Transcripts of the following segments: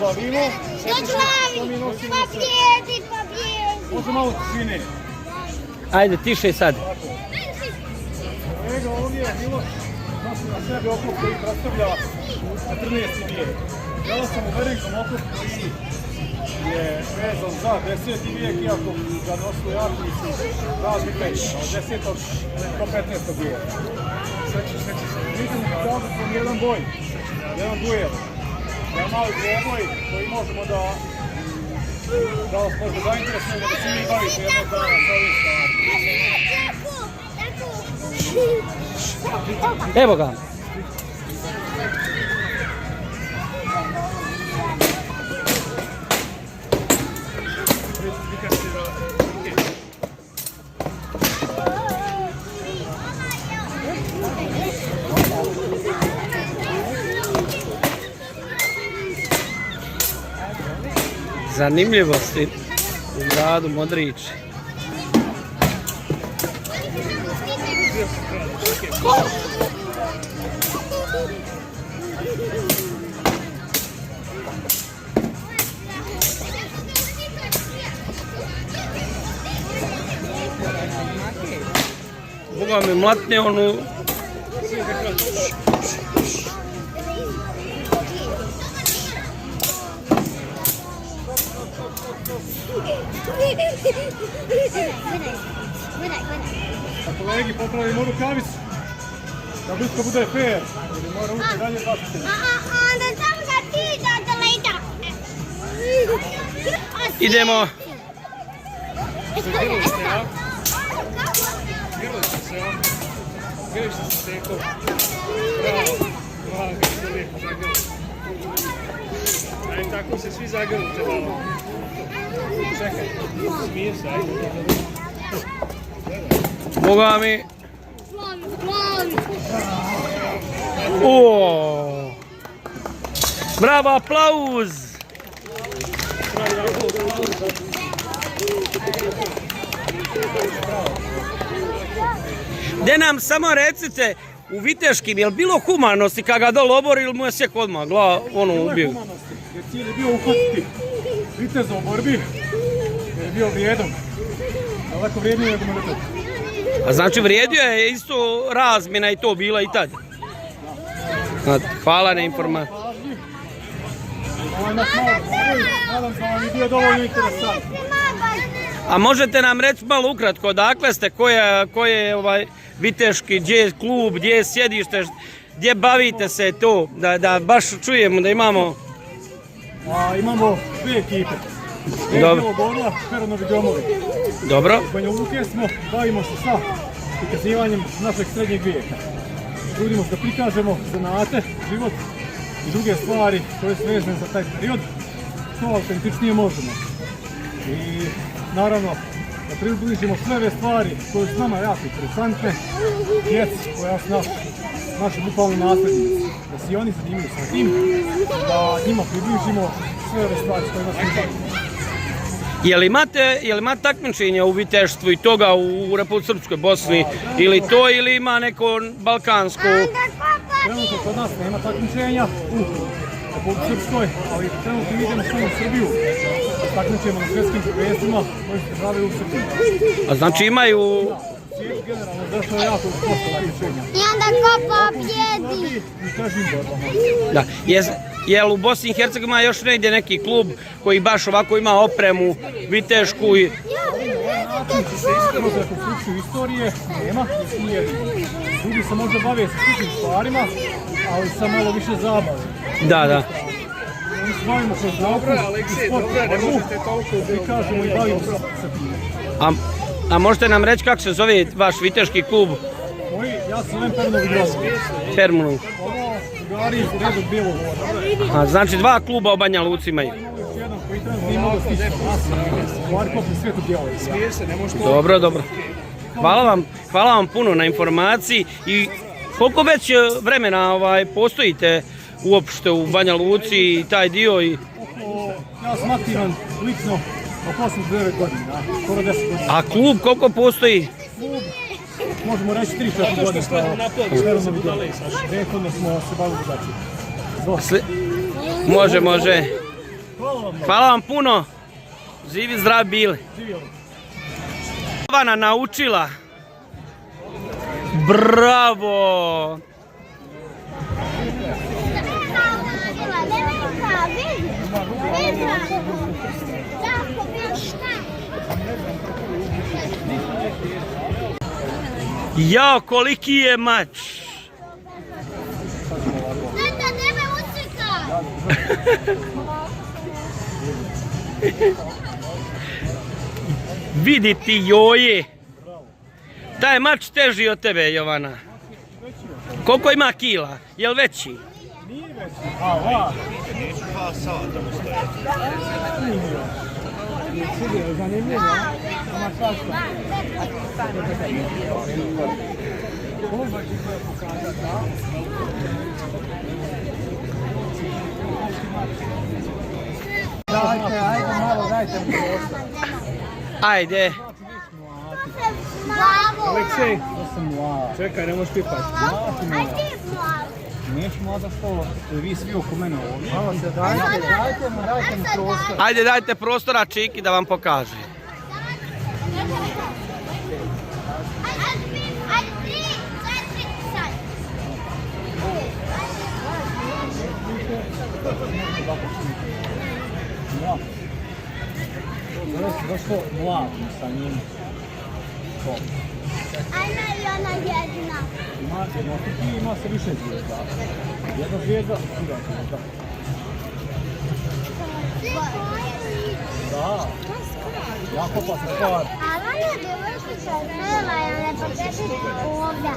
bavimo. Može malo tišine. Ajde, tiše sad. Kolega, ovdje je Miloš nosi na sebi oklop koji predstavlja 14. vijek. Gledao sam u velikom oklopu koji je vezan za 10. vijek, iako ga nosu jarnici razlika od 10. do 15. vijeka. Sveći se. Vidite mi kao da sam jedan boj, jedan duel. Jedan mali dvoboj koji možemo da vas možda zainteresujemo da se mi bavite jednog dana sa ovim stvarima. Evo ga. Zanimljivosti u gradu Modrić. Boga mi mlatne onu. Kolegi, popravimo rukavicu. Da blisko bude fair. Ili mora ruke dalje baciti. Onda samo da ti da leta. Idemo. Grli ste, ja? Grli ste se, ja? Grli ste se, Steko. Bravo. Bravo, kako ste lijepo zagrli. Ajde, tako se svi zagrlite, malo. Čekaj, smije se, ajde. Boga mi. O! Bravo, aplauz! Gde nam samo recite, u Viteškim, je li bilo humanosti kad ga dole obori ili mu je sjek odmah glava ono ubio? Humanosti, jer cilj je bio uhvatiti viteza u borbi, jer je bio vrijedom. Daleko vrijednije nego mrtav. A znači vrijedio je isto razmjena i to bila i tad? Hvala na informaciju. Ovo je naš malo broj, nadam se da vam je bio dovoljno interesantno. A možete nam reći malo ukratko, odakle ste, koje je Viteški, gdje je klub, gdje je sjedište, gdje bavite se to, da baš čujemo da imamo... Imamo dvije ekipe. Dobro. Borla, Peronovi domovi. Dobro. U Banja Luke smo, bavimo se sa prikazivanjem našeg srednjeg vijeka. Trudimo se da prikažemo zanate, život i druge stvari koje su vezane za taj period, što autentičnije možemo. I naravno da približimo sve ove stvari koje su nama jako interesantne, djeci koja su naši bukvalni naslednici, da se i oni zanimaju sa tim, da njima približimo sve ove stvari s kojima smo bavili. Je li imate takmičenja u viteštvu i toga u Republici Srpskoj, Bosni ili to, ili ima neko balkansko? Trenutno kod nas nema takmičenja u Republici Srpskoj, ali trenutno idemo sve u Srbiju. Takmičujemo na svjetskim prvenstvima koji se državaju u Srbiji. A znači imaju... Svijet generalno došlo jako dosta takmičenja. I onda ko pobjedi? I težim borbama. Da. Jel u Bosni i Hercegovini ima još negdje neki klub koji baš ovako ima opremu vitešku i... Kroz rekonstrukciju istorije nema, jer smo jedini. Ljudi se možda bave sa sličnim stvarima, ali sa malo više zabave. Da. Mi se bavimo kroz nauku i sport, i kažemo i bavimo se sa time. A možete nam reći kako se zove vaš viteški klub? Ja se zovem Pernovi domovi. Pernovi. Ovo Gari iz Redog Bijelog voda. A znači dva kluba u Banja Luci imaju. Jedan koji trenutno nije mogao stići na nas, stvari poput Svetu Bjelovića. Dobro. Hvala vam puno na informaciji i koliko već vremena postojite uopšte u Banja Luci i taj dio i... Ja sam aktivan lično oko 8-9 godina, skoro 10 godina. A klub koliko postoji? Klub, možemo reći 3-4 godine kao Peronovi domovi. Prethodno smo se bavili drugačije. Može. Hvala vam puno. Živi zdrav bili. Jovana naučila. Bravo. Jao, koliki je mač. Tata, tebe ucika. Vidi ti joje. Taj mač teži od tebe, Jovana. Koliko ima kila? Jel veći? Nije veći. A, va. Zanimljivo, ama svašta. Dajte, ajde malo, dajte mi prostor. Ajde. Bravo. Aleksej, čekaj, ne možeš pipati. Aj ti bravo. Niješ mlada što vi svi oko mene ovdje. Malo se dajte mi prostor. Ajde, dajte prostora Čiki da vam pokaže. Aj 3, 4, sad. Zašto mladim sa njim? Ajme i ona jedna. Ima se više zvijezda. Jedna zvijezda, druga zvijezda. Da. Jako opasna stvar. A ona djevojčica nema, ja ne pogledati ovdje.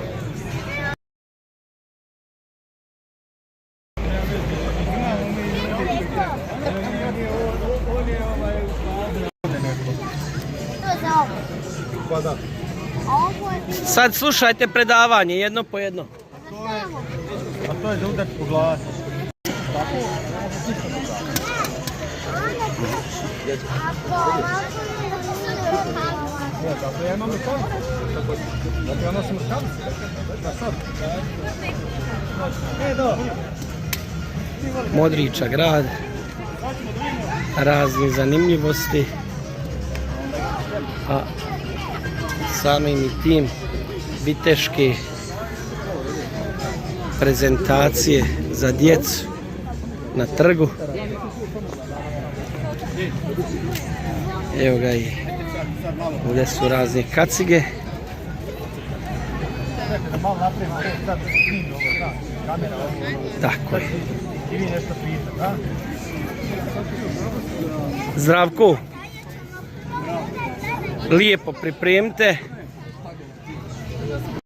To za ovo. Pa da. Ovo je Sad slušajte predavanje, jedno po jedno. A to je za udar po glavi. Zato ja imam rukavice. Zato ja nosim rukavice. Da sad. Dobro. Modriča grad. Razne zanimljivosti. A samim i tim viteške prezentacije za djecu na trgu. Evo ga i ovdje su razne kacige. Malo napravimo sad snimimo ovo, da. Kamera ovo. Tako je. I vi nešto pitate, da? Zdravko, lijepo pripremite.